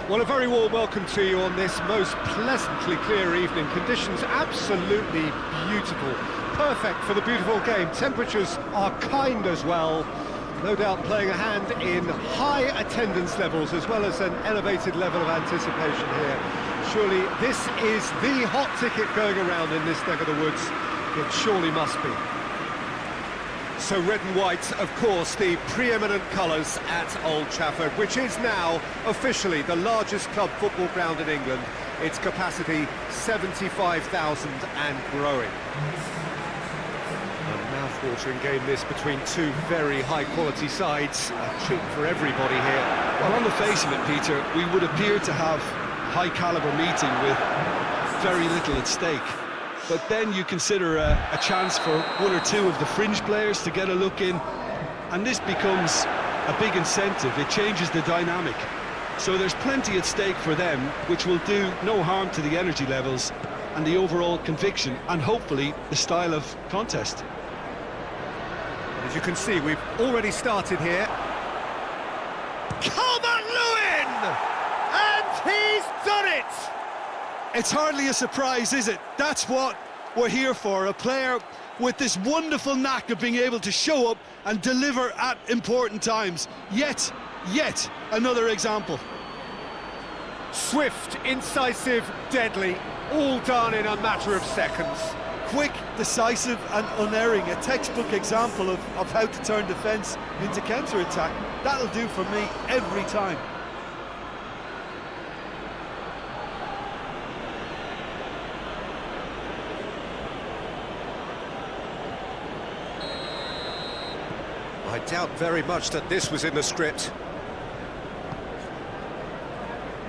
Well, a very warm welcome to you on this most pleasantly clear evening. Conditions absolutely beautiful. Perfect for the beautiful game. Temperatures are kind as well. No doubt playing a hand in high attendance levels as well as an elevated level of anticipation here. Surely this is the hot ticket going around in this neck of the woods. It surely must be. So red and white, of course, the preeminent colours at Old Trafford, which is now officially the largest club football ground in England. Its capacity 75,000 and growing. A mouth-watering game this between two very high-quality sides. A treat for everybody here. Well, on the face of it, Peter, we would appear to have high-caliber meeting with very little at stake. But then you consider a chance for one or two of the fringe players to get a look in, and this becomes a big incentive. It changes the dynamic. So there's plenty at stake for them, which will do no harm to the energy levels and the overall conviction, and hopefully the style of contest. As you can see, we've already started here. Calvert-Lewin! And he's done it! It's hardly a surprise, is it? That's what we're here for, a player with this wonderful knack of being able to show up and deliver at important times. Yet another example. Swift, incisive, deadly, all done in a matter of seconds. Quick, decisive and unerring, a textbook example of how to turn defence into counter-attack. That'll do for me every time. I doubt very much that this was in the script.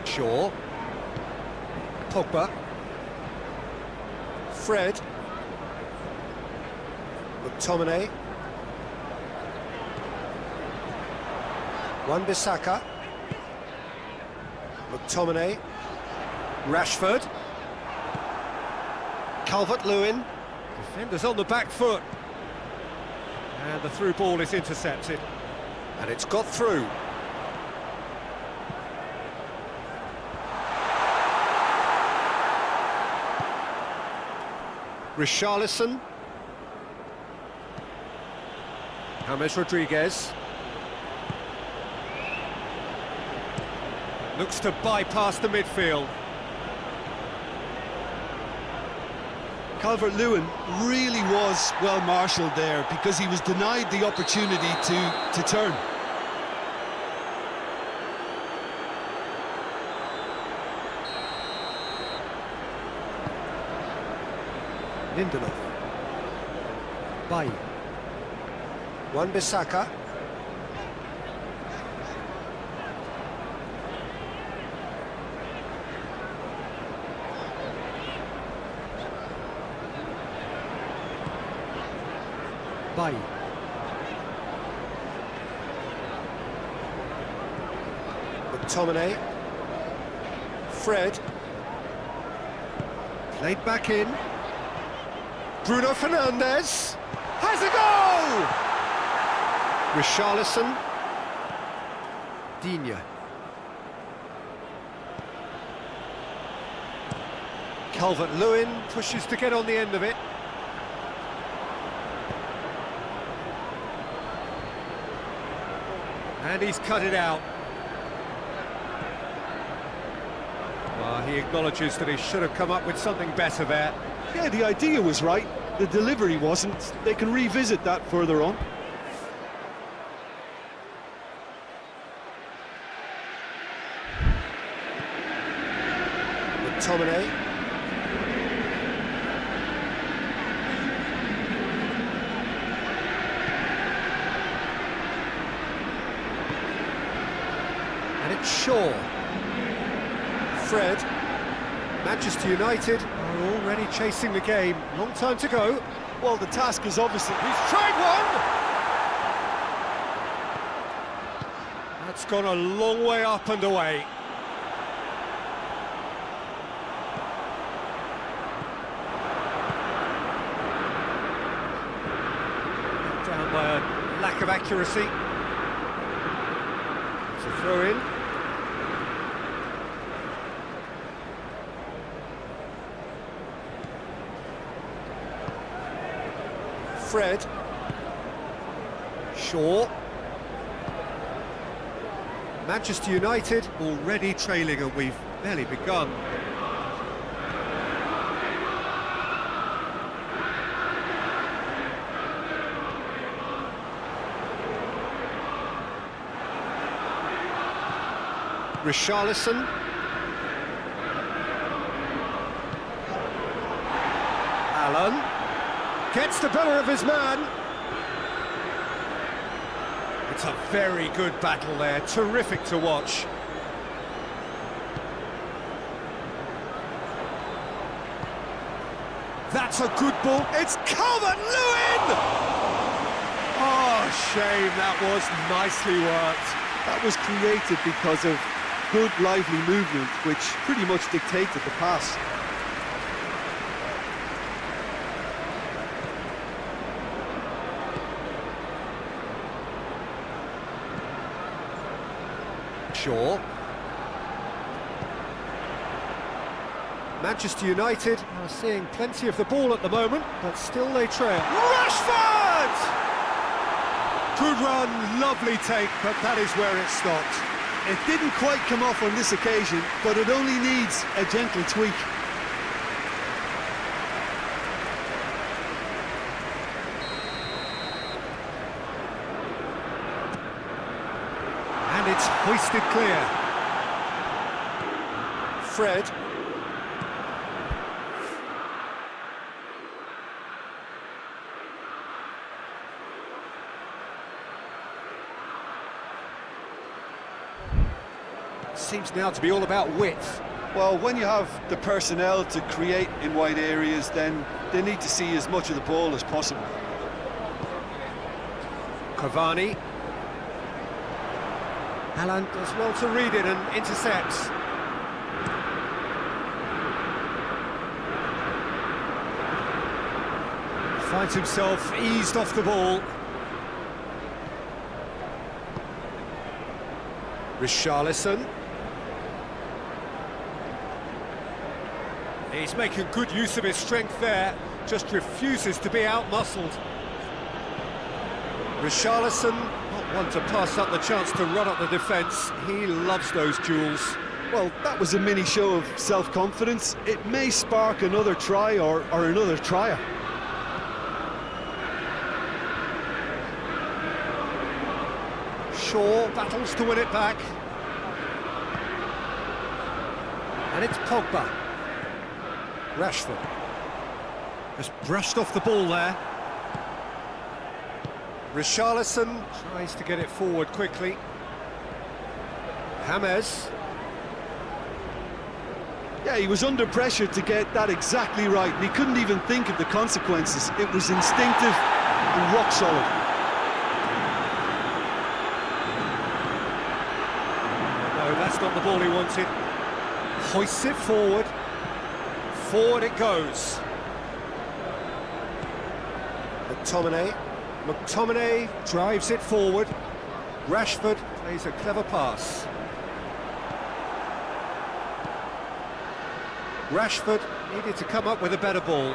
Shaw. Pogba. Fred. McTominay. Wan-Bissaka. McTominay. Rashford. Calvert-Lewin. Defenders on the back foot. And the through ball is intercepted. And it's got through. Richarlison. James Rodriguez. Looks to bypass the midfield. Calvert-Lewin really was well marshalled there because he was denied the opportunity to turn. Lindelof. Bailly. Wan-Bissaka. Bailly. McTominay. Fred. Played back in. Bruno Fernandes has a goal! Richarlison. Digne. Calvert-Lewin pushes to get on the end of it. And he's cut it out. Well, he acknowledges that he should have come up with something better there. Yeah, the idea was right, the delivery wasn't. They can revisit that further on. McTominay. And it's Shaw. Fred. Manchester United are already chasing the game. Long time to go. Well, the task is obviously... He's tried one! That's gone a long way up and away. Down by a lack of accuracy. It's a throw in. Fred. Shaw. Manchester United already trailing, and we've barely begun. Richarlison. Allen gets the better of his man. It's a very good battle there, terrific to watch. That's a good ball, it's Calvert-Lewin! Oh, shame, that was nicely worked. That was created because of good, lively movement, which pretty much dictated the pass. Shaw. Manchester United are seeing plenty of the ball at the moment, but still they trail. Rashford! Good run, lovely take, but that is where it stopped. It didn't quite come off on this occasion, but it only needs a gentle tweak. And it's hoisted clear. Fred. Seems now to be all about width. Well, when you have the personnel to create in wide areas, then they need to see as much of the ball as possible. Cavani. Alan does well to read it and intercepts. Finds himself eased off the ball. Richarlison. He's making good use of his strength there, just refuses to be out-muscled. Richarlison, not one to pass up the chance to run up the defence. He loves those duels. Well, that was a mini show of self-confidence. It may spark another try or another trier. Shaw battles to win it back. And it's Pogba. Rashford has brushed off the ball there. Richarlison tries to get it forward quickly. James. Yeah, he was under pressure to get that exactly right, and he couldn't even think of the consequences. It was instinctive and rock solid. No, that's not the ball he wanted. Hoists it forward. Forward it goes. McTominay drives it forward. Rashford plays a clever pass. Rashford needed to come up with a better ball.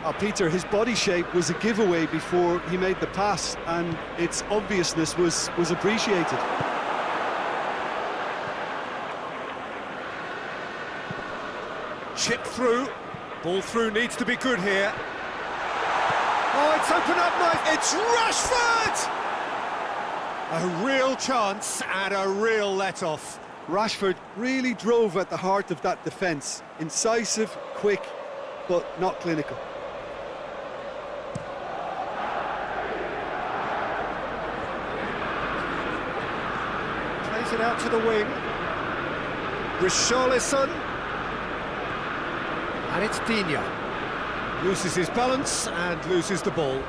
Oh, Peter, his body shape was a giveaway before he made the pass, and its obviousness was appreciated. Chip through, ball through needs to be good here. Oh, it's opened up nice, it's Rashford! A real chance and a real let-off. Rashford really drove at the heart of that defence. Incisive, quick, but not clinical. Plays it out to the wing. Richarlison. And it's Digne. Loses his balance and loses the ball.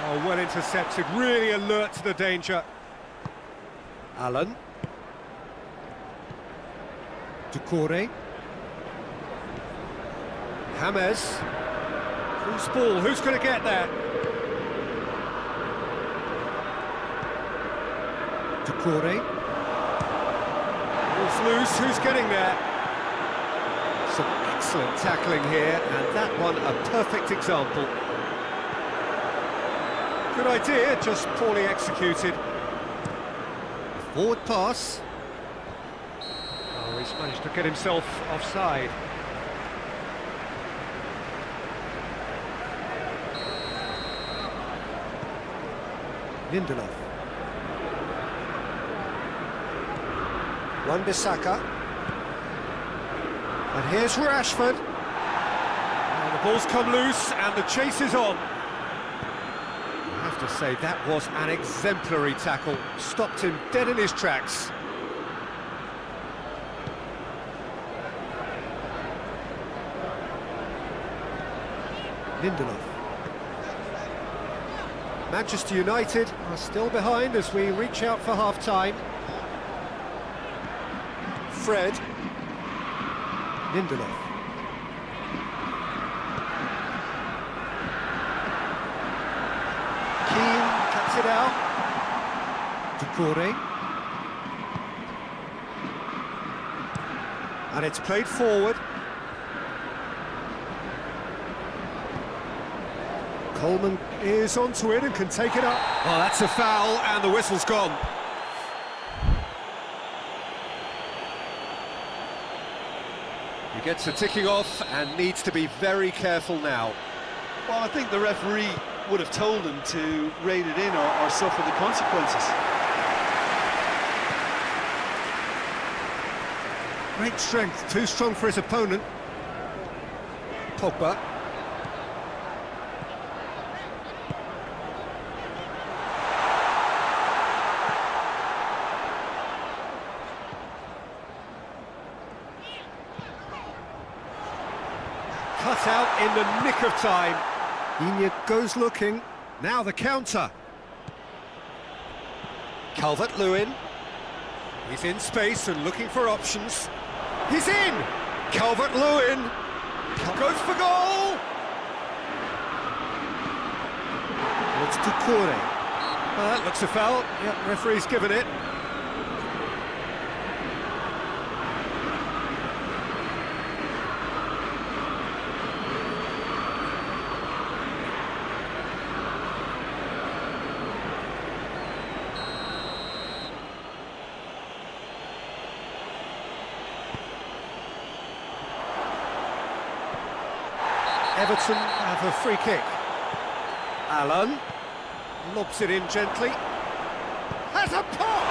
Oh, well intercepted, really alert to the danger. Allen. Doucouré. James. Whose ball? Who's going to get there? Doucouré. Ball's loose, who's getting there? Some Excellent tackling here, and that one a perfect example. Good idea, just poorly executed. Forward pass. Oh, he's managed to get himself offside. Lindelof. Wan-Bissaka. And here's Rashford. And the ball's come loose and the chase is on. I have to say, that was an exemplary tackle. Stopped him dead in his tracks. Lindelof. Manchester United are still behind as we reach out for half-time. Fred. Lindelof. Keane cuts it out. Doucouré. And it's played forward. Coleman is onto it and can take it up. Oh, that's a foul, and the whistle's gone. He gets a ticking off and needs to be very careful now. Well, I think the referee would have told him to rein it in or suffer the consequences. Great strength, too strong for his opponent. Pogba. Cut out in the nick of time. IGH goes looking. Now the counter. Calvert-Lewin. He's in space and looking for options. He's in! Calvert-Lewin goes for goal! It's Doucouré. That looks a foul. Yep, referee's given it. Everton have a free kick. Allen lobs it in gently. Has a pop!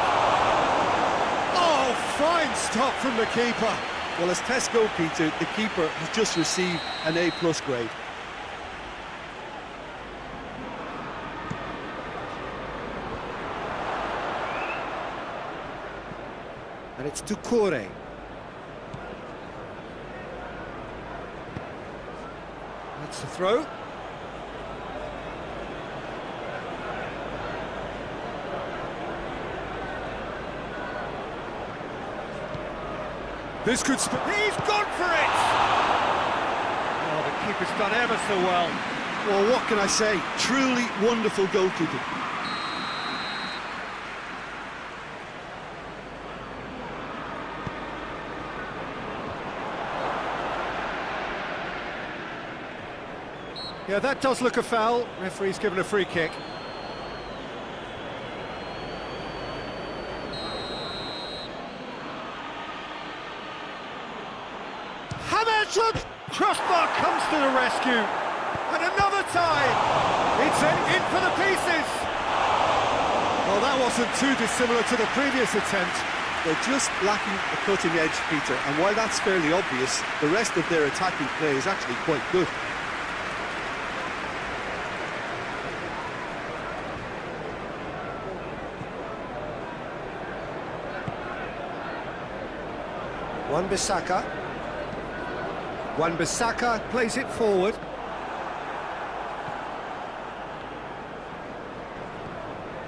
Oh, fine stop from the keeper. Well, as tests go, Peter, the keeper has just received an A+ grade. And it's Doucouré. That's the throw. This could... He's gone for it! Oh, the keeper's done ever so well. Well, what can I say? Truly wonderful goalkeeping. Yeah, that does look a foul. Referee's given a free kick. Hammered! Crossbar comes to the rescue. And another time! It's in for the pieces! Well, that wasn't too dissimilar to the previous attempt. They're just lacking a cutting edge, Peter, and while that's fairly obvious, the rest of their attacking play is actually quite good. Wan-Bissaka. Wan-Bissaka plays it forward.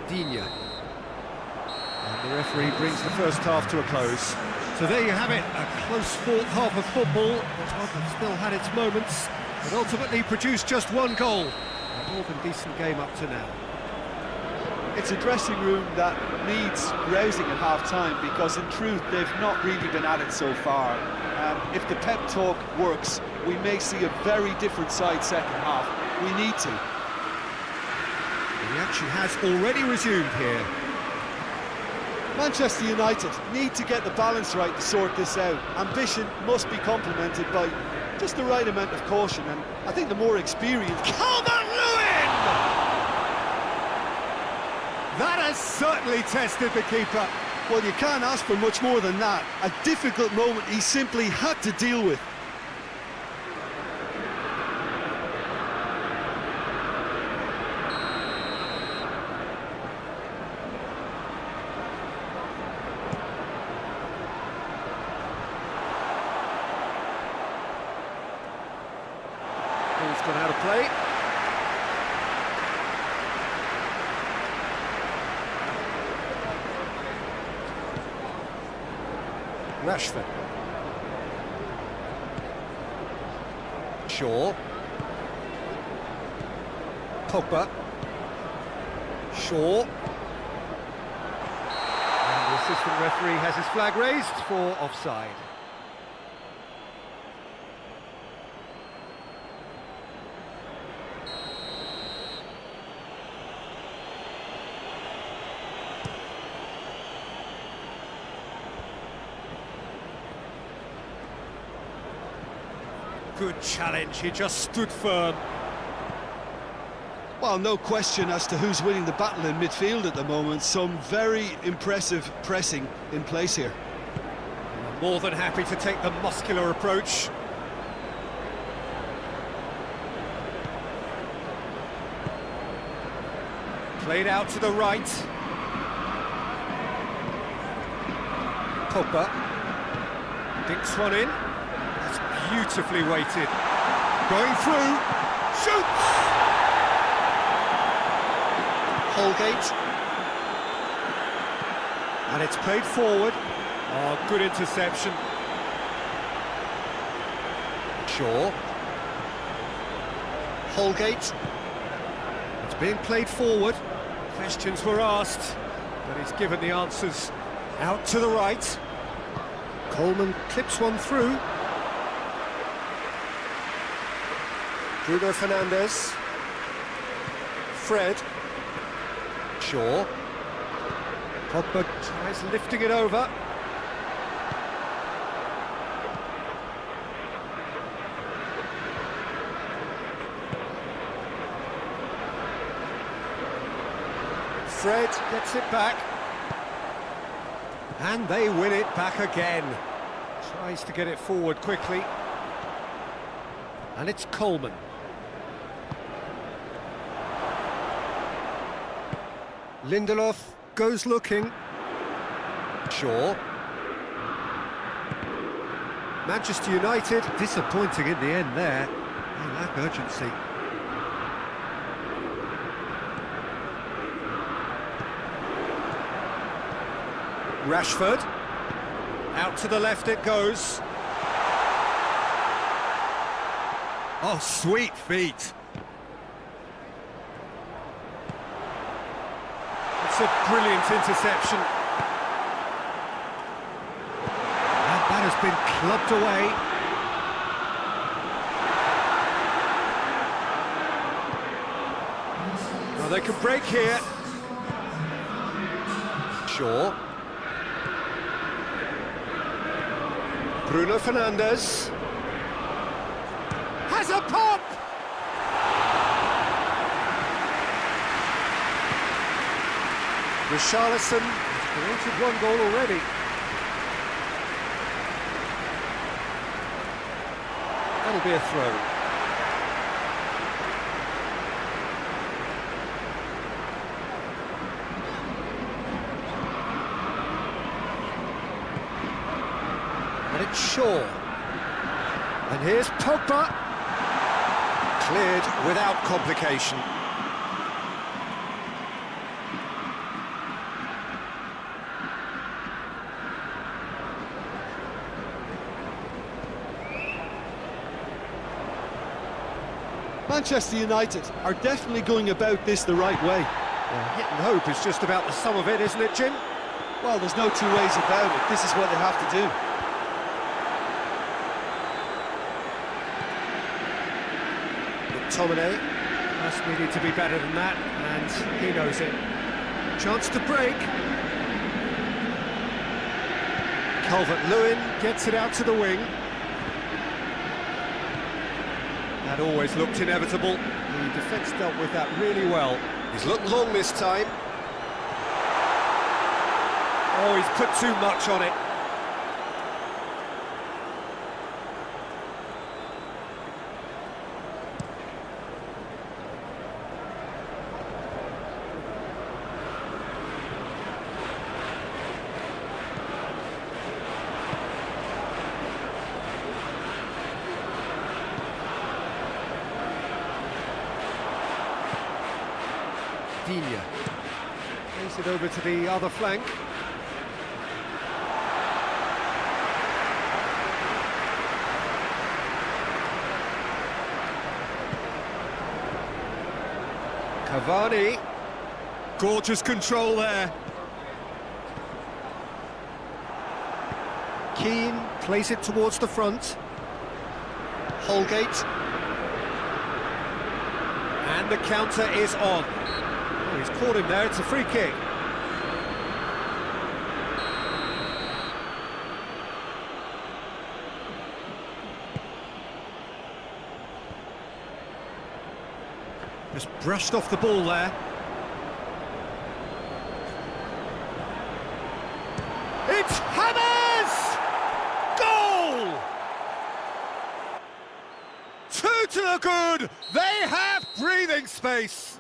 Digne. And the referee brings the first half to a close. So there you have it, a close-fought half of football. Tottenham still had its moments, but ultimately produced just one goal. A more than decent game up to now. It's a dressing room that needs rousing at half-time because, in truth, they've not really been at it so far. If the pep talk works, we may see a very different side second half. We need to. The action has already resumed here. Manchester United need to get the balance right to sort this out. Ambition must be complemented by just the right amount of caution, and I think the more experienced... Calvert-Lewin! That has certainly tested the keeper. Well, you can't ask for much more than that. A difficult moment he simply had to deal with. Ball's gone out of play. Rashford. Shaw. Pogba. Shaw. And the assistant referee has his flag raised for offside. Good challenge, he just stood firm. Well, no question as to who's winning the battle in midfield at the moment. Some very impressive pressing in place here. More than happy to take the muscular approach. Played out to the right. Pogba. Dinks one in. Beautifully weighted. Going through. Shoots! Holgate. And it's played forward. Oh, good interception. Shaw. Holgate. It's being played forward. Questions were asked, but he's given the answers. Out to the right. Coleman clips one through. Bruno Fernandes. Fred. Shaw. Pogba tries lifting it over. Fred gets it back. And they win it back again. Tries to get it forward quickly. And it's Coleman. Lindelof goes looking. Shaw. Manchester United disappointing in the end there. They lack urgency. Rashford. Out to the left it goes. Oh, sweet feet. It's a brilliant interception. And that has been clubbed away. Well, they can break here. Shaw. Bruno Fernandes. Has a pop! Richarlison has created one goal already. That'll be a throw. And it's Shaw. And here's Pogba. Cleared without complication. Manchester United are definitely going about this the right way. Yeah, hit and hope is just about the sum of it, isn't it, Jim? Well, there's no two ways about it. This is what they have to do. McTominay. Just needed to be better than that, and he knows it. Chance to break. Calvert-Lewin gets it out to the wing. That always looked inevitable. The defence dealt with that really well. He's looked long this time. Oh, he's put too much on it. Plays it over to the other flank. Cavani. Gorgeous control there. Keane plays it towards the front. Holgate. And the counter is on. Oh, he's caught him there, it's a free kick. Just brushed off the ball there. It's Hermanos! Goal! 2 to the good! They have breathing space!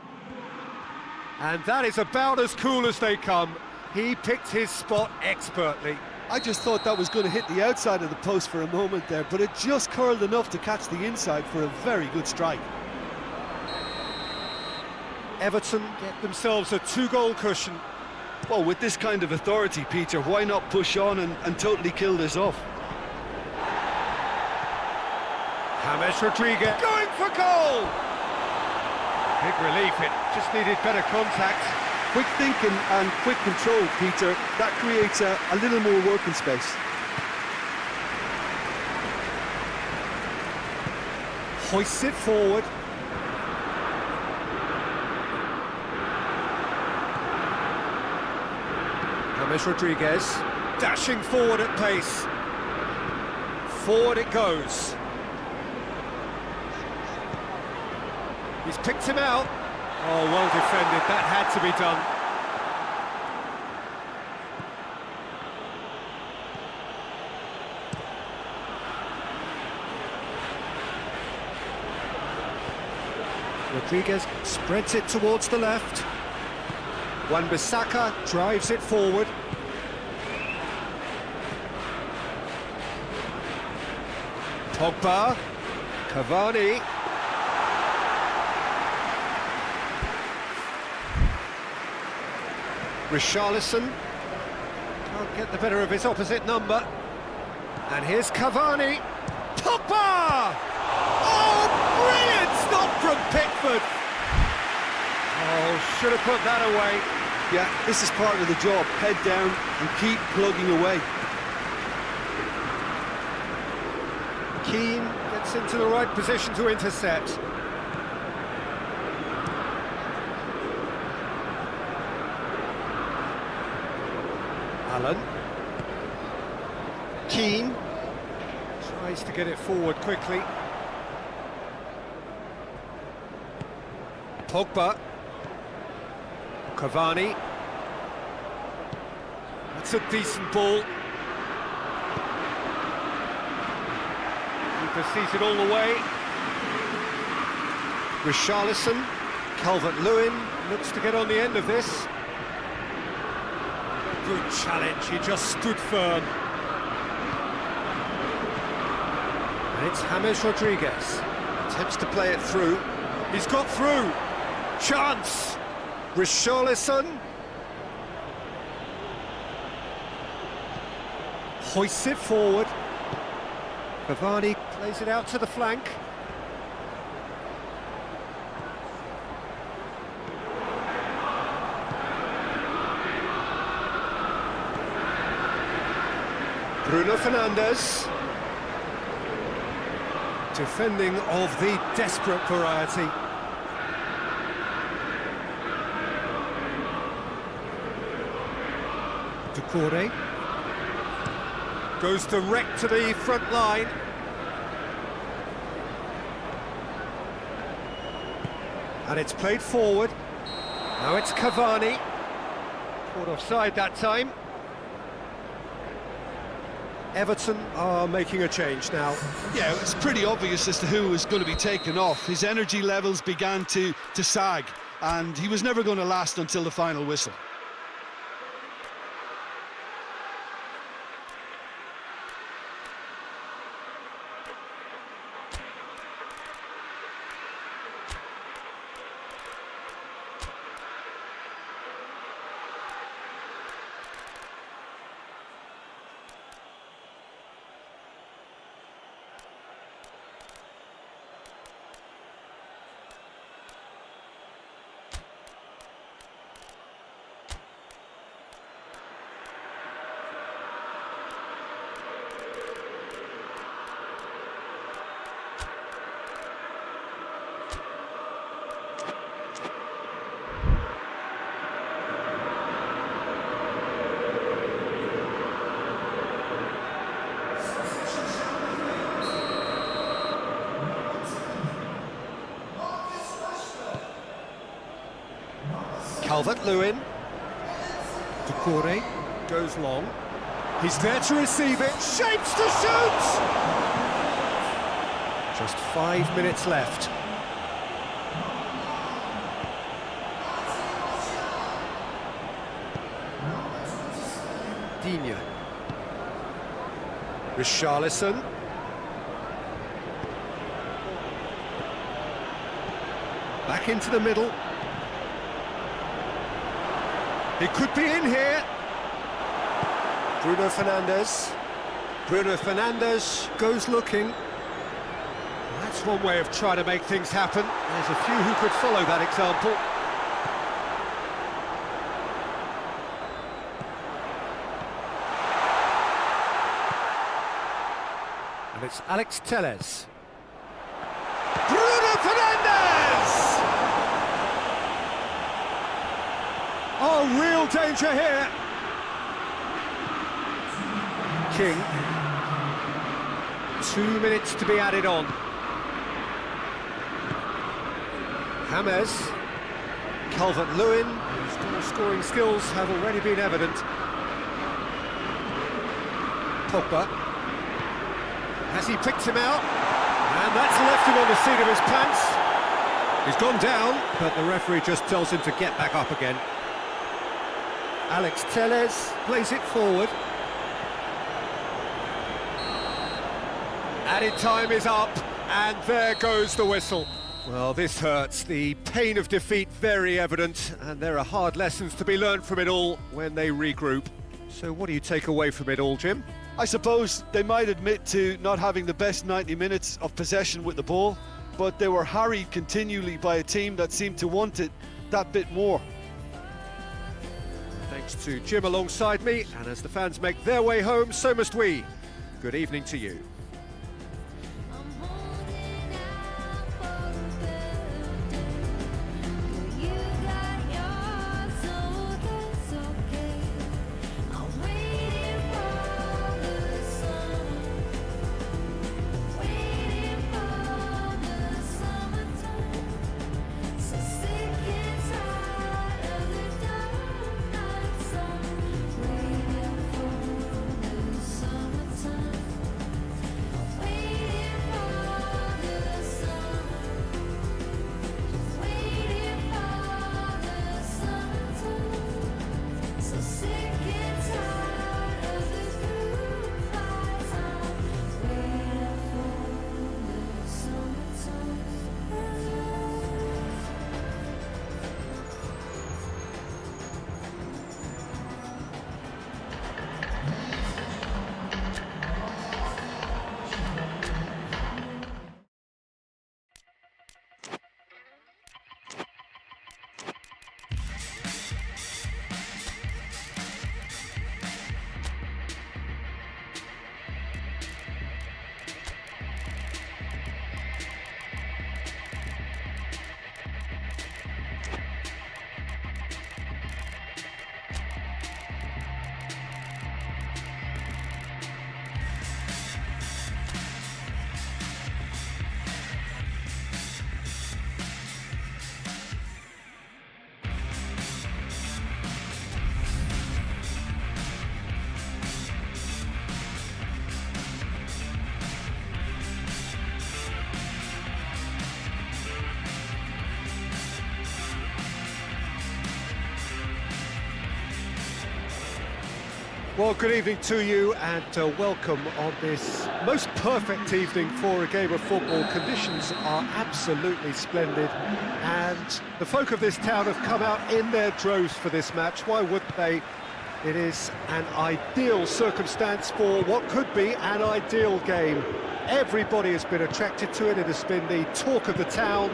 And that is about as cool as they come. He picked his spot expertly. I just thought that was going to hit the outside of the post for a moment there, but it just curled enough to catch the inside for a very good strike. Everton get themselves a 2-goal cushion. Well, with this kind of authority, Peter, why not push on and totally kill this off? James Rodriguez going for goal! Big relief, it just needed better contact. Quick thinking and quick control, Peter. That creates a little more working space. Hoists it forward. James Rodriguez dashing forward at pace. Forward it goes. He's picked him out. Oh, well defended. That had to be done. Rodriguez spreads it towards the left. Wan-Bissaka drives it forward. Pogba. Cavani. Richarlison can't get the better of his opposite number. And here's Cavani. Pogba! Oh, brilliant stop from Pickford! Oh, should have put that away. Yeah, this is part of the job. Head down and keep plugging away. Keane gets into the right position to intercept. Allen. Keane tries to get it forward quickly. Pogba. Cavani. That's a decent ball. Keeper sees it all the way. Richarlison. Calvert-Lewin looks to get on the end of this. Good challenge, he just stood firm. And it's James Rodriguez. Attempts to play it through. He's got through. Chance. Richarlison. Hoists it forward. Cavani plays it out to the flank. Bruno Fernandes to Defending of the desperate variety. Decore goes direct to the front line. And it's played forward. Now it's Cavani. Caught offside that time. Everton are making a change now. Yeah, it's pretty obvious as to who was going to be taken off. His energy levels began to sag, and he was never going to last until the final whistle. Calvert-Lewin. Decore goes long. He's there to receive it. Shapes to shoot! Just 5 minutes left. Digne. Richarlison. Back into the middle. It could be in here. Bruno Fernandes. Bruno Fernandes goes looking. That's one way of trying to make things happen. There's a few who could follow that example. And it's Alex Telles. Bruno Fernandes! Oh, real danger here. King. 2 minutes to be added on. James. Calvert-Lewin, whose goal-scoring skills have already been evident. Pogba. Has he picked him out? And that's left him on the seat of his pants. He's gone down, but the referee just tells him to get back up again. Alex Telles plays it forward. Added time is up, and there goes the whistle. Well, this hurts. The pain of defeat very evident, and there are hard lessons to be learned from it all when they regroup. So what do you take away from it all, Jim? I suppose they might admit to not having the best 90 minutes of possession with the ball, but they were harried continually by a team that seemed to want it that bit more. Thanks to Jim alongside me, and as the fans make their way home, so must we. Good evening to you. Well, good evening to you and welcome on this most perfect evening for a game of football. Conditions are absolutely splendid and the folk of this town have come out in their droves for this match. Why wouldn't they? It is an ideal circumstance for what could be an ideal game. Everybody has been attracted to it. It has been the talk of the town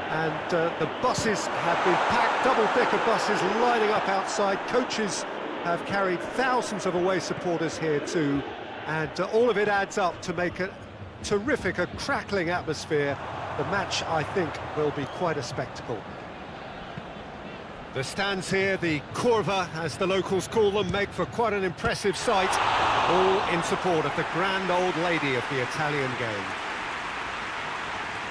and the buses have been packed, double-decker buses lining up outside. Coaches have carried thousands of away supporters here too, and all of it adds up to make a terrific, a crackling atmosphere. The match, I think, will be quite a spectacle. The stands here, the curva, as the locals call them, make for quite an impressive sight, all in support of the grand old lady of the Italian game.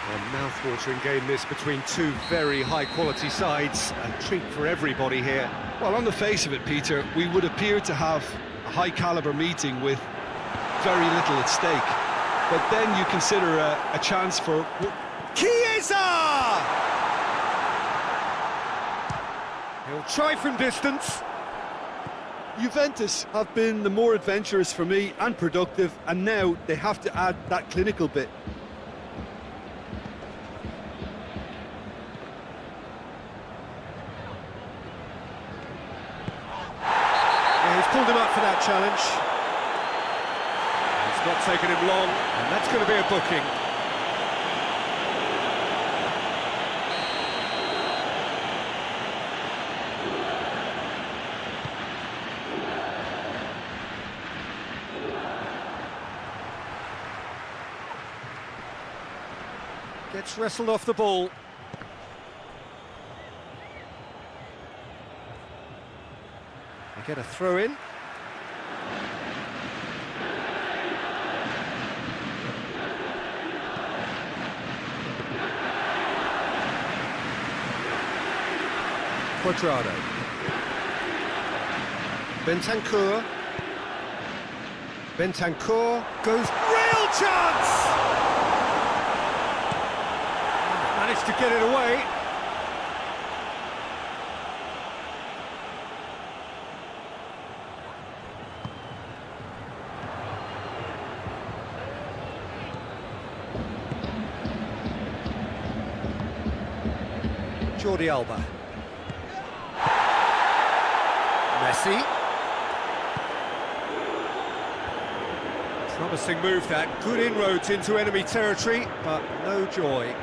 A mouth-watering game this between two very high-quality sides, a treat for everybody here. Well, on the face of it, Peter, we would appear to have a high-caliber meeting with very little at stake. But then you consider a chance for... Chiesa! He'll try from distance. Juventus have been the more adventurous for me and productive, and now they have to add that clinical bit. Pulled him up for that challenge. It's not taken him long, and that's going to be a booking. Gets wrestled off the ball. Get a throw in. Quadrado. Bentancur. Bentancur goes, real chance! Managed to get it away. Jordi Alba. Messi. Promising move that. Good inroads into enemy territory, but no joy.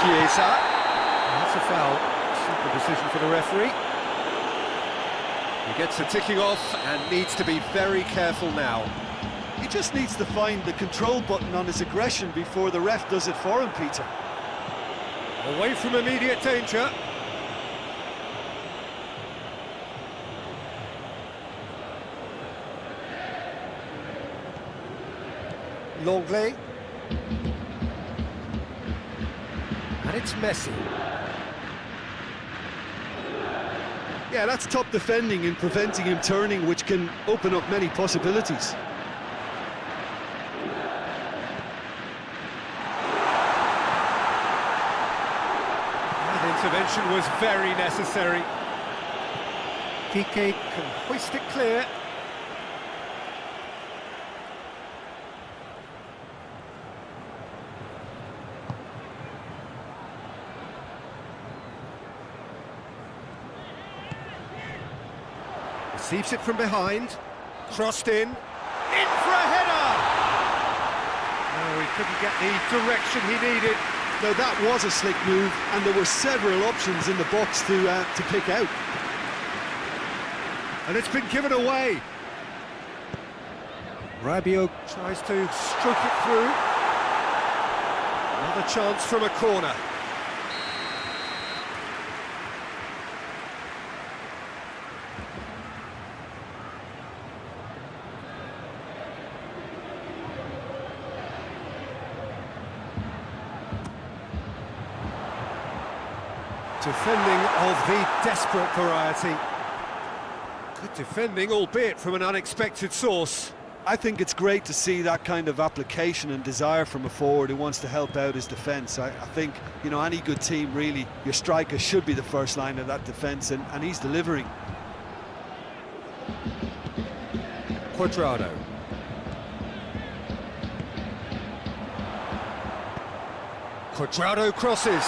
Chiesa. That's a foul. Simple decision for the referee. He gets the ticking off and needs to be very careful now. He just needs to find the control button on his aggression before the ref does it for him, Peter. Away from immediate danger. Longley. And it's Messi. Yeah, that's top defending and preventing him turning, which can open up many possibilities. Intervention was very necessary. Piqué can hoist it clear. Receives it from behind. Crossed in. In for a header! No, he couldn't get the direction he needed. Now that was a slick move, and there were several options in the box to pick out. And it's been given away. Rabiot tries to stroke it through. Another chance from a corner. Defending of the desperate variety. Good defending, albeit from an unexpected source. I think it's great to see that kind of application and desire from a forward who wants to help out his defence. I think, you know, any good team, really, your striker should be the first line of that defence, and he's delivering. Cuadrado. Cuadrado crosses.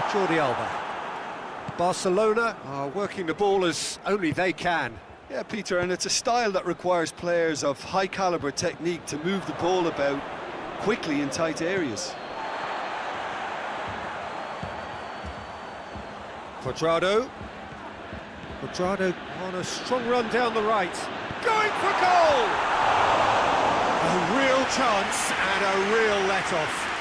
Jordi Alba. Barcelona are working the ball as only they can. Yeah, Peter, and it's a style that requires players of high calibre technique to move the ball about quickly in tight areas. Cuadrado. Cuadrado on a strong run down the right. Going for goal! A real chance and a real let-off.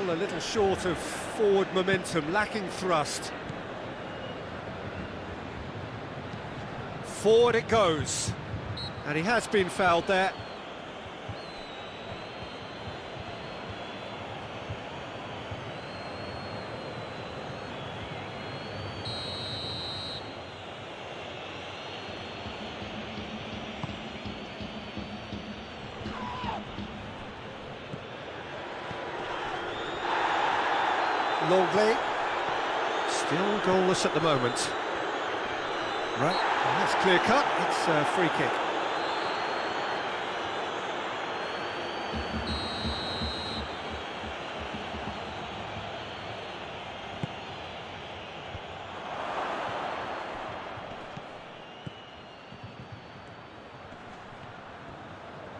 A little short of forward momentum, lacking thrust. Forward it goes, and he has been fouled there. Longley, still goalless at the moment. Right, that's clear cut, it's a free kick.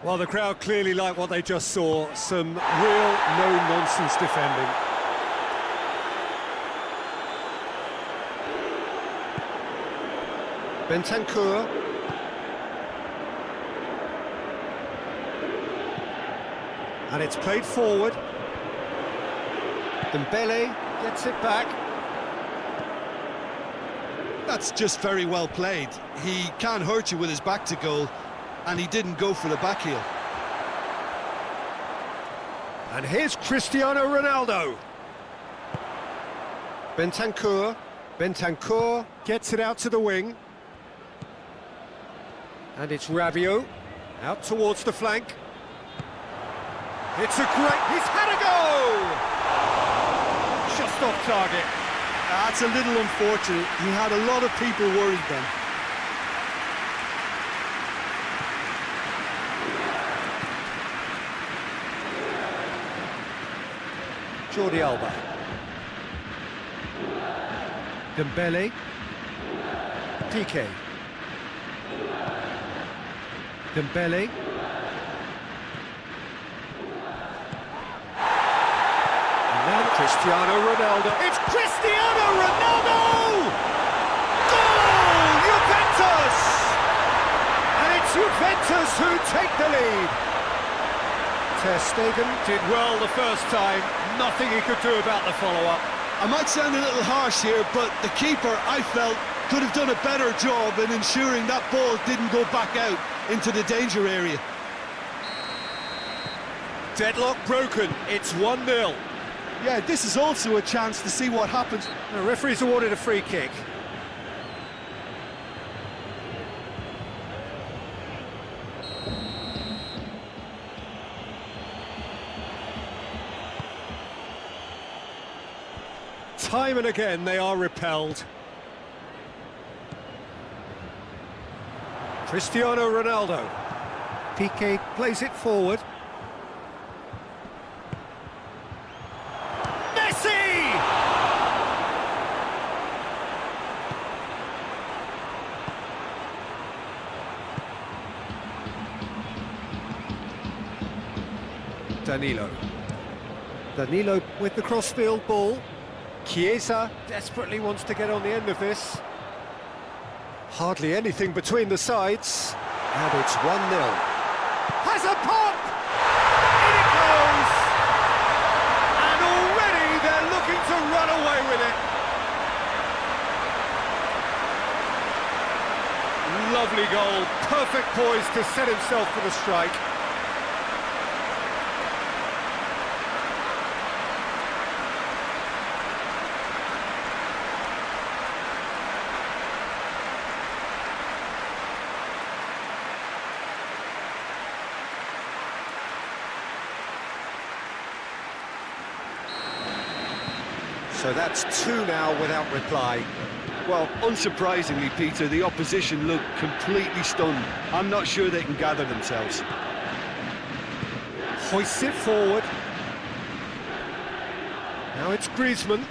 Well, the crowd clearly like what they just saw, some real no-nonsense defending. Bentancur. And it's played forward. Dembele gets it back. That's just very well played. He can't hurt you with his back to goal, and he didn't go for the back heel. And here's Cristiano Ronaldo. Bentancur. Bentancur gets it out to the wing. And it's Rabiot, out towards the flank. It's a great... he's had a go! Just off target. That's a little unfortunate. He had a lot of people worried then. Jordi Alba. Dembele. PK. Dembele. And now Cristiano Ronaldo. It's Cristiano Ronaldo! Goal! Juventus! And it's Juventus who take the lead. Ter Stegen did well the first time. Nothing he could do about the follow-up. I might sound a little harsh here, but the keeper, I felt, could have done a better job in ensuring that ball didn't go back out into the danger area. Deadlock broken, it's 1-0. Yeah, this is also a chance to see what happens. The referee's awarded a free kick. Time and again they are repelled. Cristiano Ronaldo. Piqué plays it forward. Messi! Danilo. Danilo with the crossfield ball. Chiesa desperately wants to get on the end of this. Hardly anything between the sides. And it's 1-0. Has a pop! In it goes! perfect poise to set himself for the strike. So that's two now without reply. Well, unsurprisingly, Peter, the opposition look completely stunned. I'm not sure they can gather themselves. Hoists it forward. Now it's Griezmann.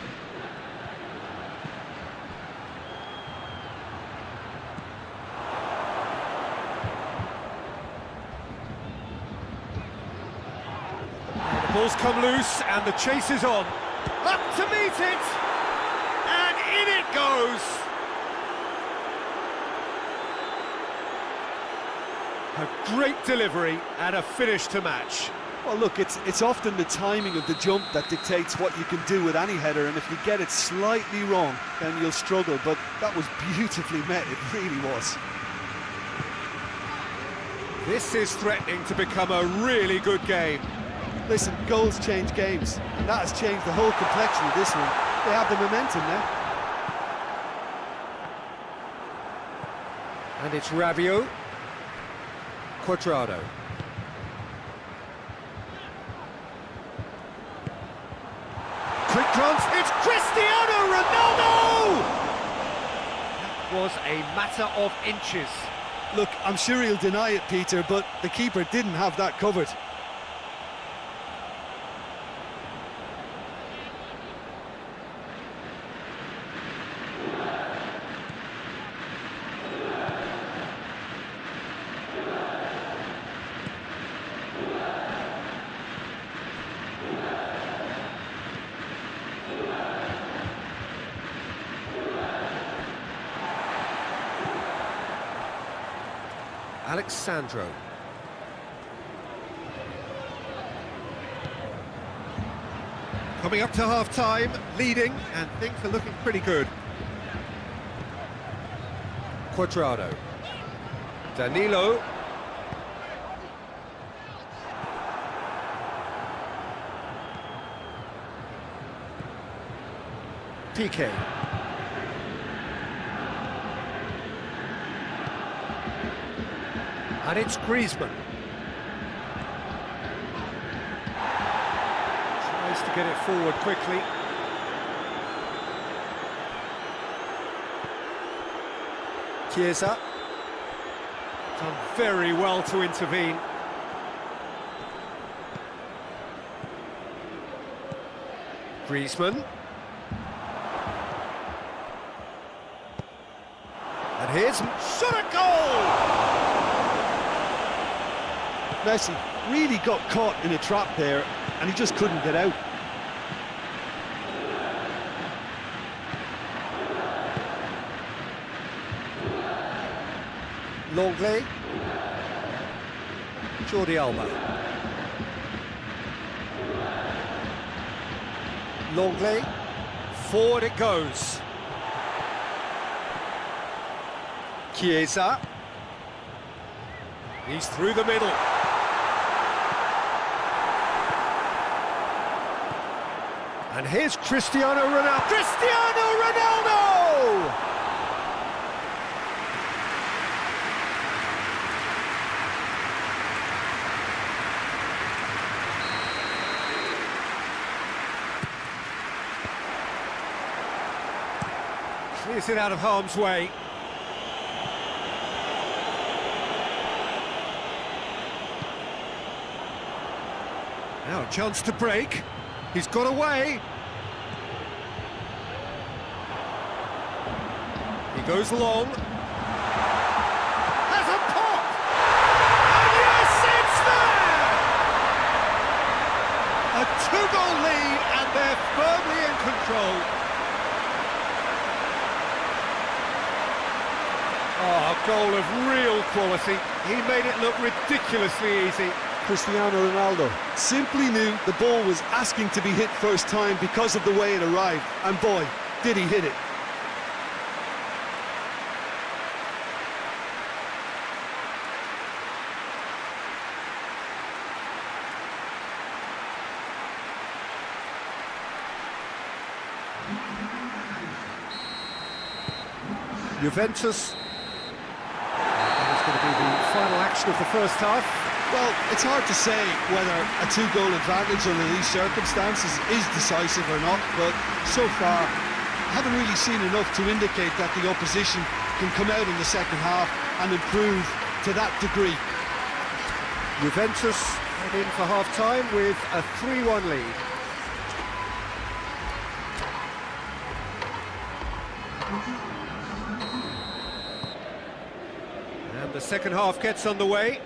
The ball's come loose and the chase is on. Up to meet it! And in it goes! A great delivery and a finish to match. Well, look, it's often the timing of the jump that dictates what you can do with any header, and if you get it slightly wrong, then you'll struggle, but that was beautifully met, it really was. This is threatening to become a really good game. Listen, goals change games, and that has changed the whole complexion of this one. They have the momentum now. And it's Rabiot. Quadrado. Quick glance, it's Cristiano Ronaldo! That was a matter of inches. Look, I'm sure he'll deny it, Peter, but the keeper didn't have that covered. Alexandro. Coming up to half-time, leading, and things are looking pretty good. Quadrado. Danilo. PK. And it's Griezmann. Tries to get it forward quickly. Chiesa. Done very well to intervene. Griezmann. And here's shot at goal! Messi really got caught in a trap there, and he just couldn't get out. Longley. Jordi Alba. Longley. Forward it goes. Chiesa. He's through the middle. And here's Cristiano Ronaldo. Cristiano Ronaldo! Clears it out of harm's way. Now a chance to break. He's got away. He goes long. Has a pop! And yes, it's there! A two-goal lead, and they're firmly in control. Oh, a goal of real quality. He made it look ridiculously easy. Cristiano Ronaldo simply knew the ball was asking to be hit first time because of the way it arrived, and boy, did he hit it. Juventus. That's going to be the final action of the first half. Well, it's hard to say whether a two-goal advantage under these circumstances is decisive or not, but so far I haven't really seen enough to indicate that the opposition can come out in the second half and improve to that degree. Juventus head in for half-time with a 3-1 lead. And the second half gets underway.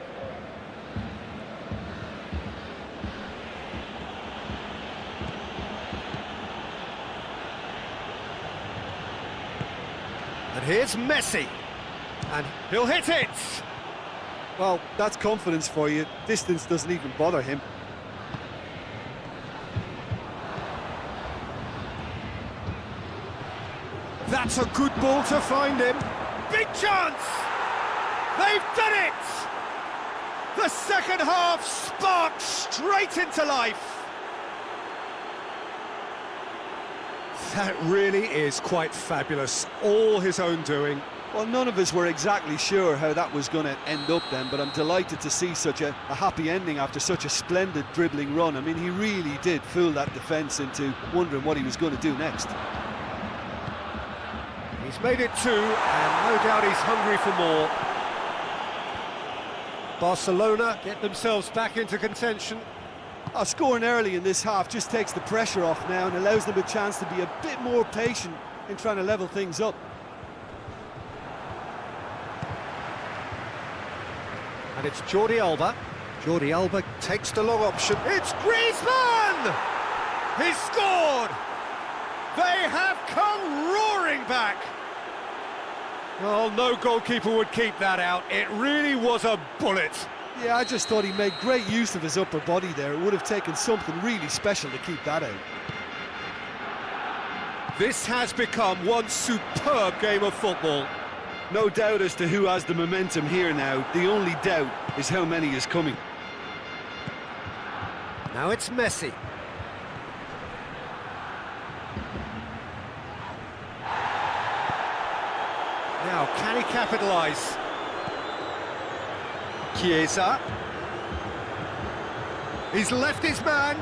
And here's Messi, and he'll hit it! Well, that's confidence for you. Distance doesn't even bother him. That's a good ball to find him. Big chance! They've done it! The second half sparked straight into life. That really is quite fabulous. All his own doing. Well, none of us were exactly sure how that was going to end up then, but I'm delighted to see such a happy ending after such a splendid dribbling run. I mean, he really did fool that defence into wondering what he was going to do next. He's made it 2, and no doubt he's hungry for more. Barcelona get themselves back into contention. Scoring early in this half just takes the pressure off now and allows them a chance to be a bit more patient in trying to level things up. And it's Jordi Alba. Jordi Alba takes the long option. It's Griezmann! He's scored! They have come roaring back! Well, no goalkeeper would keep that out. It really was a bullet. Yeah, I just thought he made great use of his upper body there. It would have taken something really special to keep that out. This has become one superb game of football. No doubt as to who has the momentum here now. The only doubt is how many is coming. Now it's Messi. Now, can he capitalise? Chiesa. He's left his man.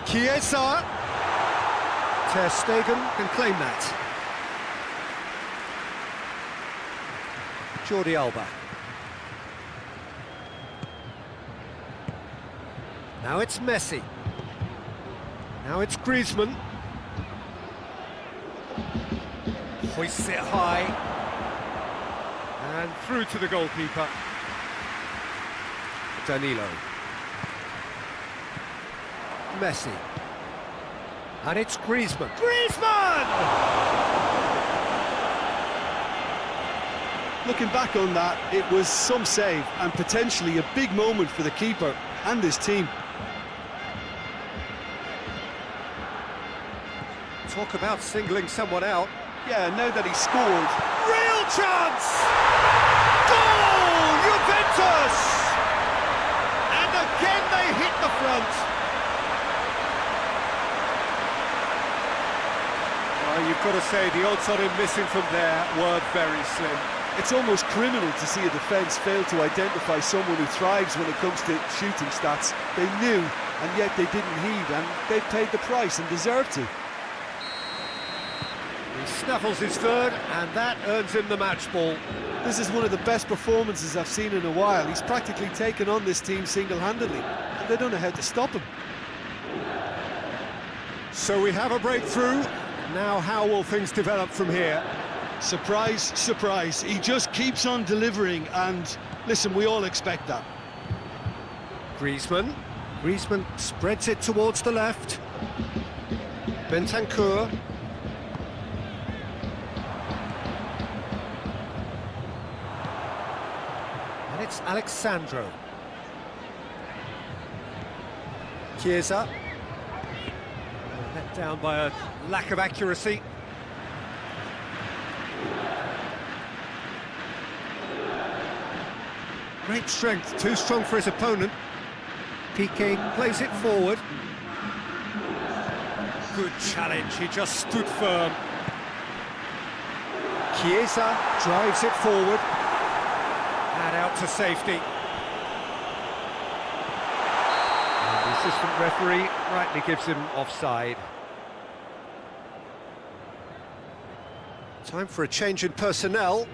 Chiesa. Ter Stegen can claim that. Jordi Alba. Now it's Messi. Now it's Griezmann. Hoists it high. And through to the goalkeeper. Danilo. Messi. And it's Griezmann. Griezmann! Looking back on that, it was some save and potentially a big moment for the keeper and his team. Talk about singling someone out. Yeah, now that he's scored. Real chance! Goal! Juventus! And again they hit the front. Well, you've got to say the odds on him missing from there were very slim. It's almost criminal to see a defence fail to identify someone who thrives when it comes to shooting stats. They knew, and yet they didn't heed, and they paid the price and deserved to. He snaffles his third, and that earns him the match ball. This is one of the best performances I've seen in a while. He's practically taken on this team single-handedly, and they don't know how to stop him. So we have a breakthrough. Now how will things develop from here? Surprise, surprise. He just keeps on delivering, and listen, we all expect that. Griezmann. Griezmann spreads it towards the left. Bentancur. And it's Alexandro. Chiesa. Let down by a lack of accuracy. Great strength, too strong for his opponent. Piqué plays it forward. Good challenge, he just stood firm. Chiesa drives it forward. And out to safety. And the assistant referee rightly gives him offside. Time for a change in personnel.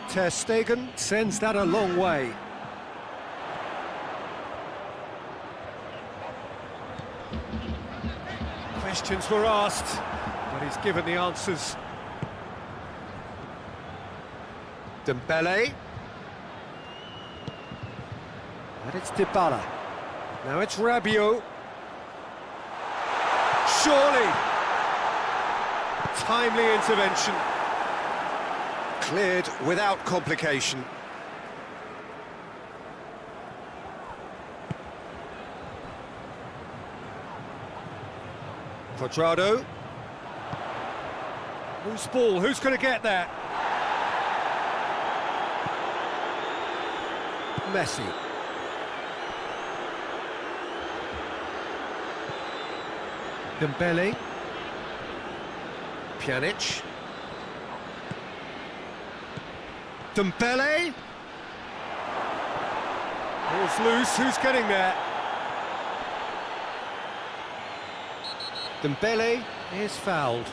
Ter Stegen sends that a long way. Questions were asked, but he's given the answers. Dembele. And it's Dybala. Now it's Rabiot. Surely! Timely intervention. Cleared without complication. Quadrado. Loose ball, who's going to get that? Messi. Dembele. Pjanic. Dembele. Ball's loose, who's getting there? Dembele is fouled.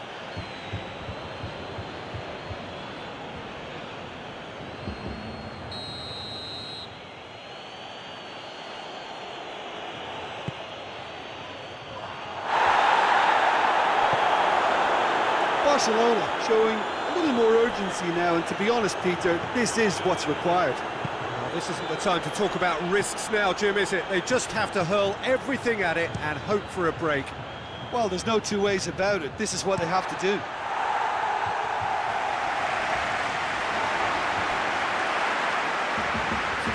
Barcelona showing a little more urgency now, and to be honest, Peter, this is what's required. Well, this isn't the time to talk about risks now, Jim, is it? They just have to hurl everything at it and hope for a break. Well, there's no two ways about it. This is what they have to do.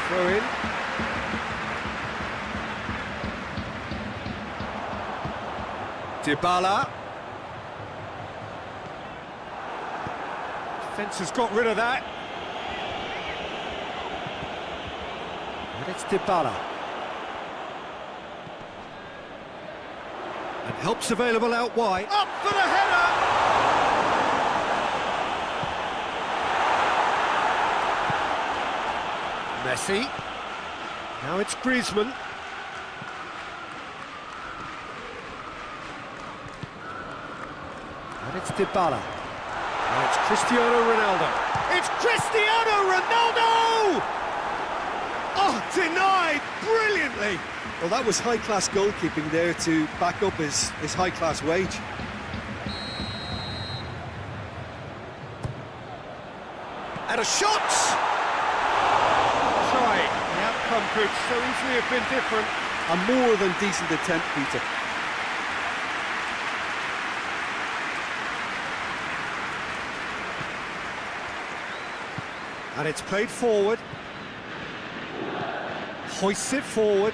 Throw in. Dybala. Defence has got rid of that. And it's Dybala. And help's available out wide. Up for the header! Messi. Now it's Griezmann. And it's Dybala. Now it's Cristiano Ronaldo. It's Cristiano Ronaldo! Oh, denied brilliantly. Well, that was high-class goalkeeping there to back up his high-class wage. And a shot! Sorry, the outcome could so easily have been different. A more than decent attempt, Peter. And it's played forward. Hoists it forward.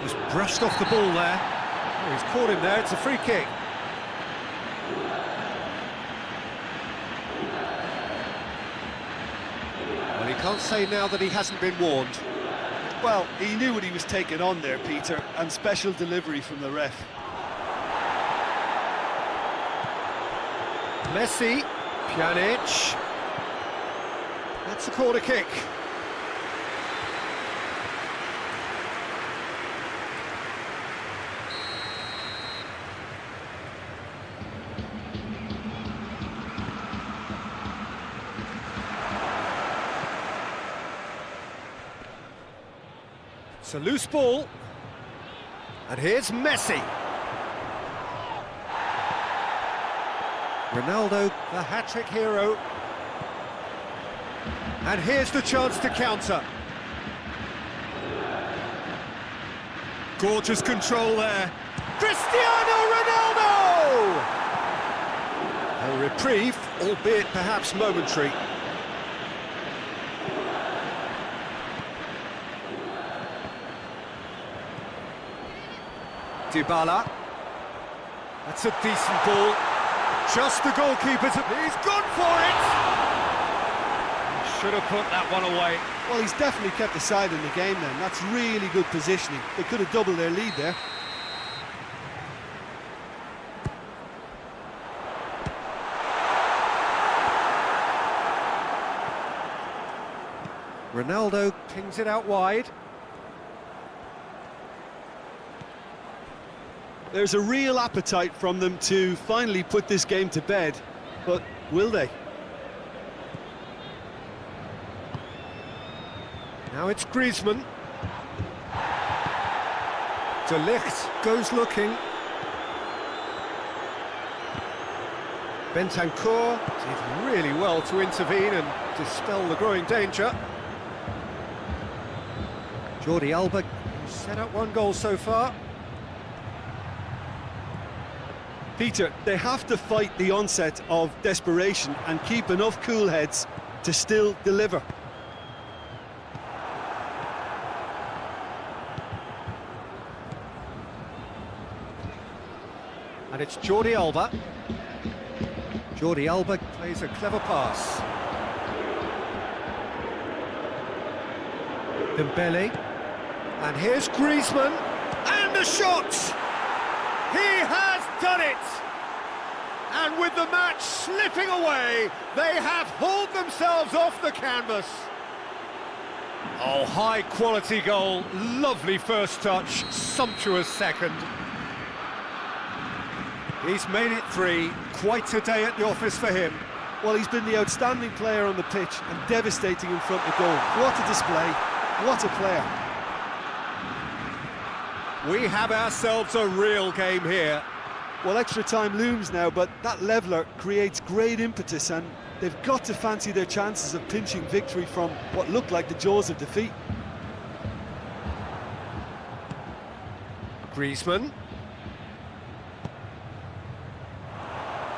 Just brushed off the ball there. Oh, he's caught him there, it's a free kick. Well, he can't say now that he hasn't been warned. Well, he knew what he was taking on there, Peter, and special delivery from the ref. Messi, Pjanic. That's a corner kick. It's a loose ball. And here's Messi. Ronaldo, the hat-trick hero. And here's the chance to counter. Gorgeous control there. Cristiano Ronaldo! A reprieve, albeit perhaps momentary. Dybala. That's a decent ball. Just the goalkeeper to... He's gone for it! Should have put that one away. Well, he's definitely kept the side in the game then. That's really good positioning. They could have doubled their lead there. Ronaldo pings it out wide. There's a real appetite from them to finally put this game to bed, but will they? Now it's Griezmann. De Ligt goes looking. Bentancur did really well to intervene and dispel the growing danger. Jordi Alba set up one goal so far. Peter, they have to fight the onset of desperation and keep enough cool heads to still deliver. And it's Jordi Alba. Jordi Alba plays a clever pass. Dembele. And here's Griezmann. And the shot! He has done it! And with the match slipping away, they have hauled themselves off the canvas. Oh, high-quality goal. Lovely first touch. Sumptuous second. He's made it 3. Quite a day at the office for him. Well, he's been the outstanding player on the pitch and devastating in front of goal. What a display. What a player. We have ourselves a real game here. Well, extra time looms now, but that leveller creates great impetus and they've got to fancy their chances of pinching victory from what looked like the jaws of defeat. Griezmann.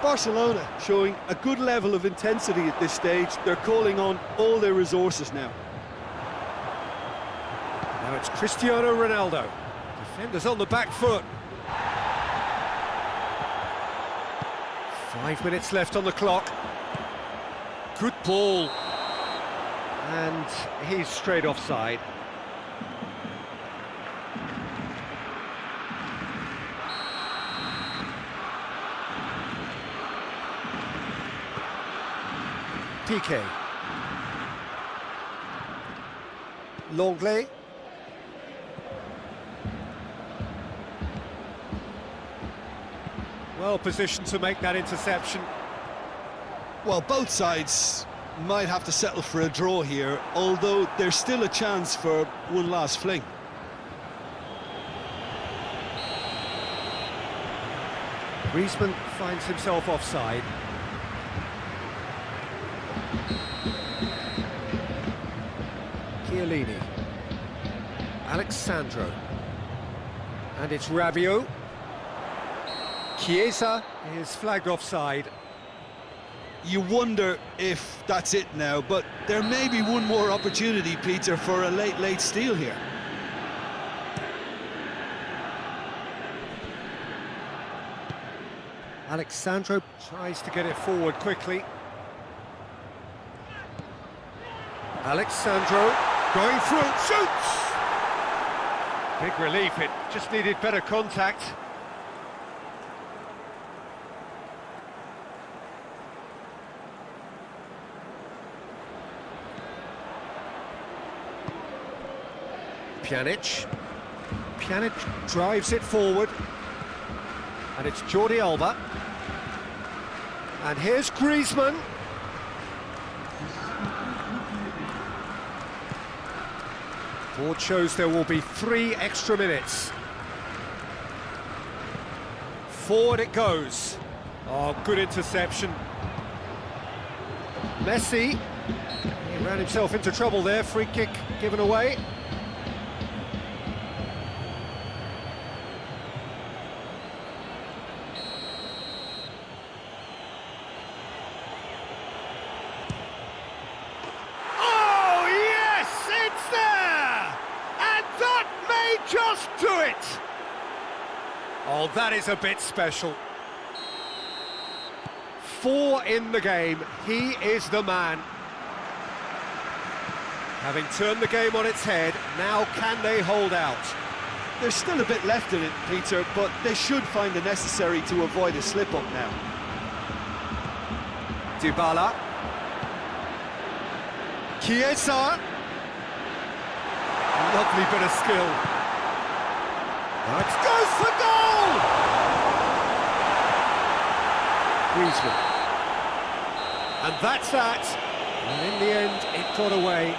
Barcelona showing a good level of intensity at this stage. They're calling on all their resources now. Now it's Cristiano Ronaldo. Defenders on the back foot. 5 minutes left on the clock. Good ball. And he's straight offside. Piqué. Longley. Well positioned to make that interception. Well, both sides might have to settle for a draw here, although there's still a chance for one last fling. Griezmann finds himself offside. Chiellini. Alexandro. And it's Rabiot. Chiesa is flagged offside. You wonder if that's it now, but there may be one more opportunity, Peter, for a late steal here. Alexandro tries to get it forward quickly. Alexandro going through, shoots! Big relief, it just needed better contact. Pjanic. Pjanic drives it forward. And it's Jordi Alba. And here's Griezmann. Board shows there will be 3 extra minutes. Forward it goes. Oh, good interception. Messi, he ran himself into trouble there, free kick given away. Oh, yes, it's there! And that may just do it! Oh, that is a bit special. 4 in the game, he is the man. Having turned the game on its head, now can they hold out? There's still a bit left in it, Peter, but they should find the necessary to avoid a slip-up now. Dybala. Chiesa. Lovely bit of skill. That goes for goal! Griezmann. And that's that. And in the end, it got away.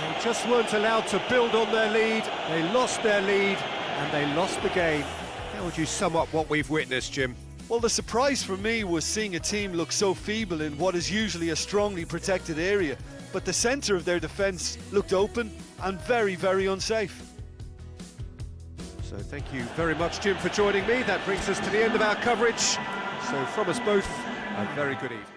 They just weren't allowed to build on their lead. They lost their lead, and they lost the game. How would you sum up what we've witnessed, Jim? Well, the surprise for me was seeing a team look so feeble in what is usually a strongly protected area. But the centre of their defence looked open and very, very unsafe. So thank you very much, Jim, for joining me. That brings us to the end of our coverage. So from us both, a very good evening.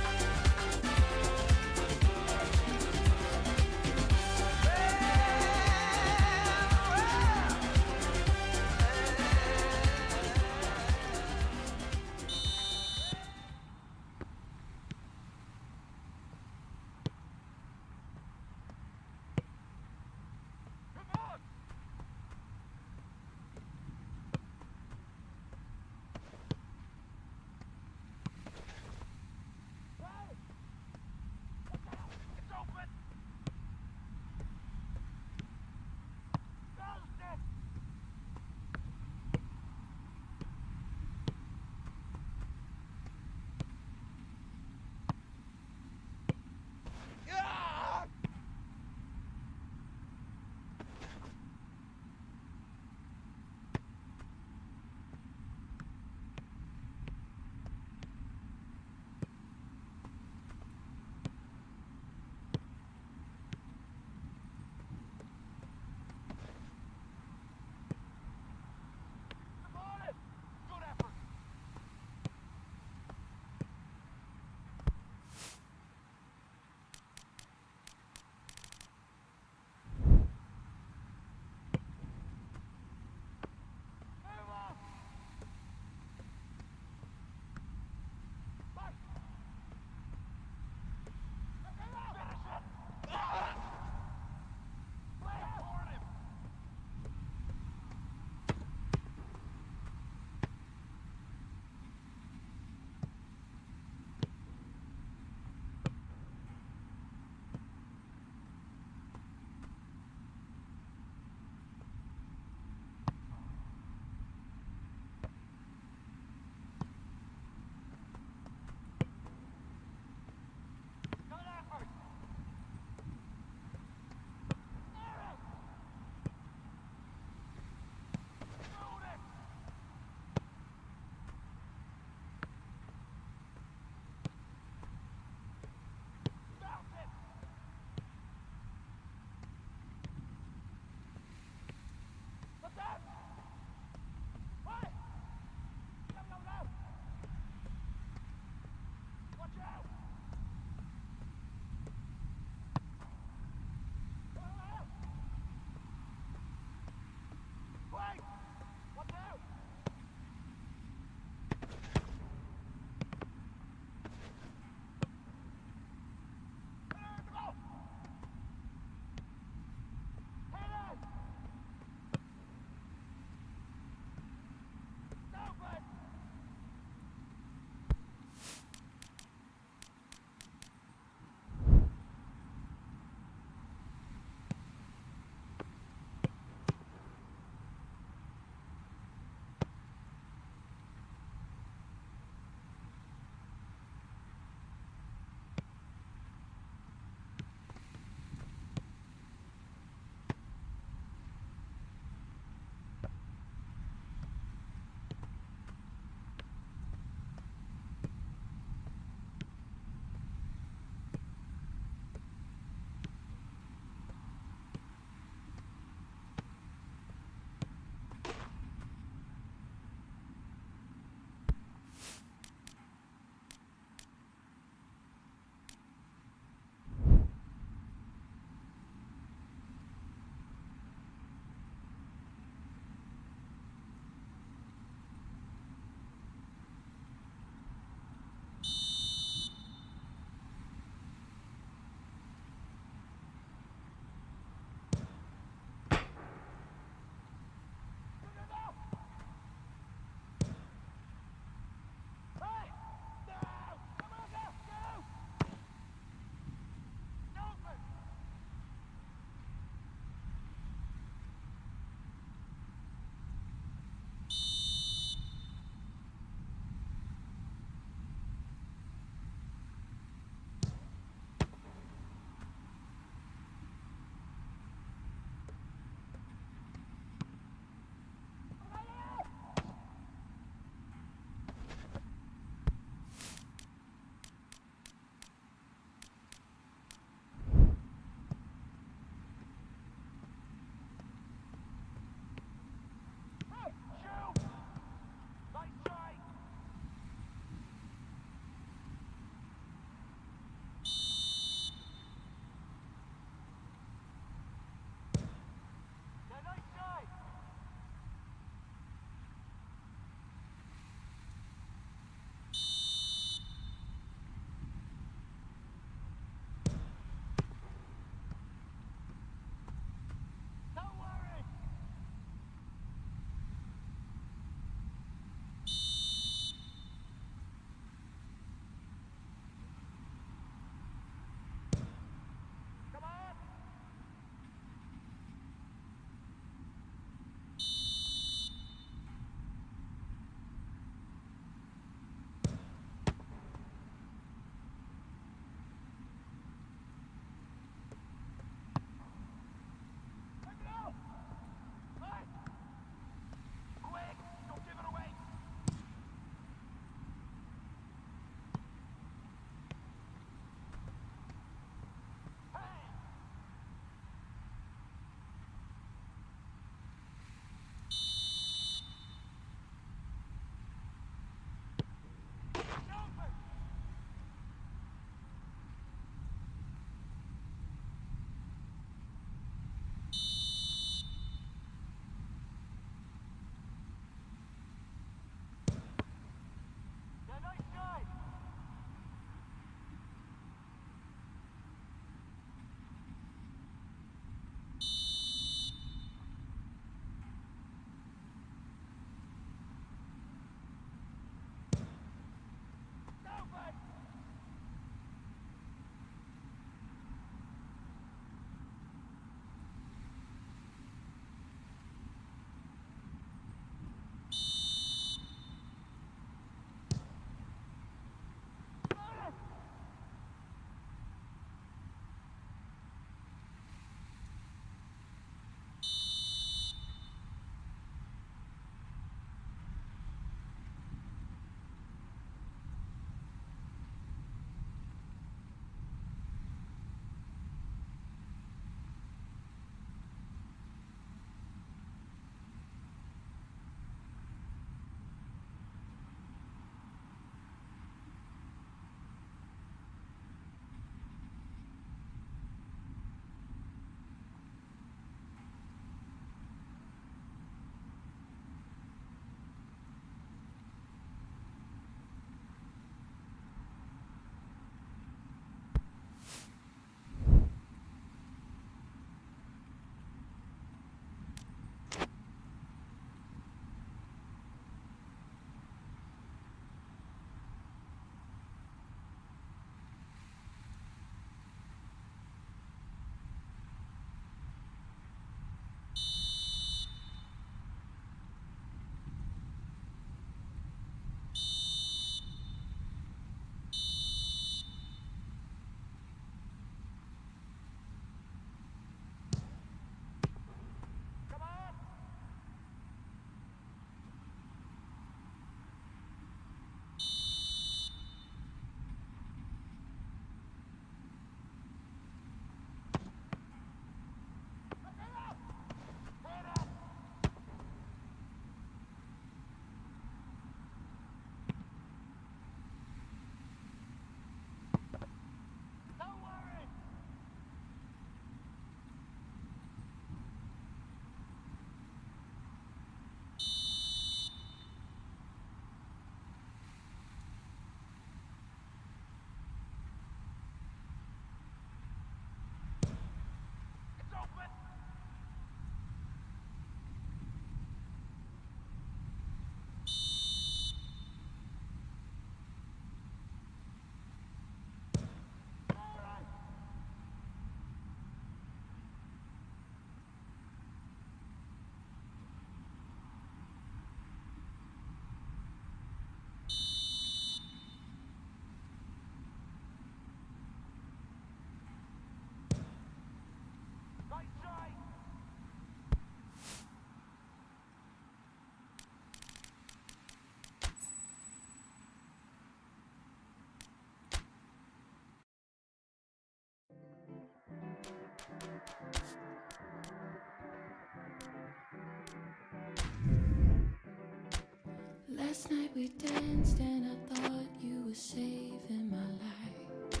Last night we danced and I thought you were saving my life.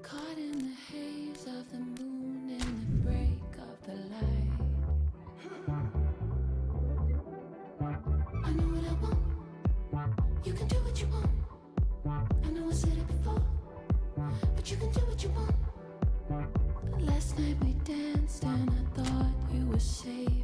Caught in the haze of the moon and the break of the light. I know what I want. You can do what you want. I know I said it before, but you can do what you want. Last night we danced and I thought you were safe.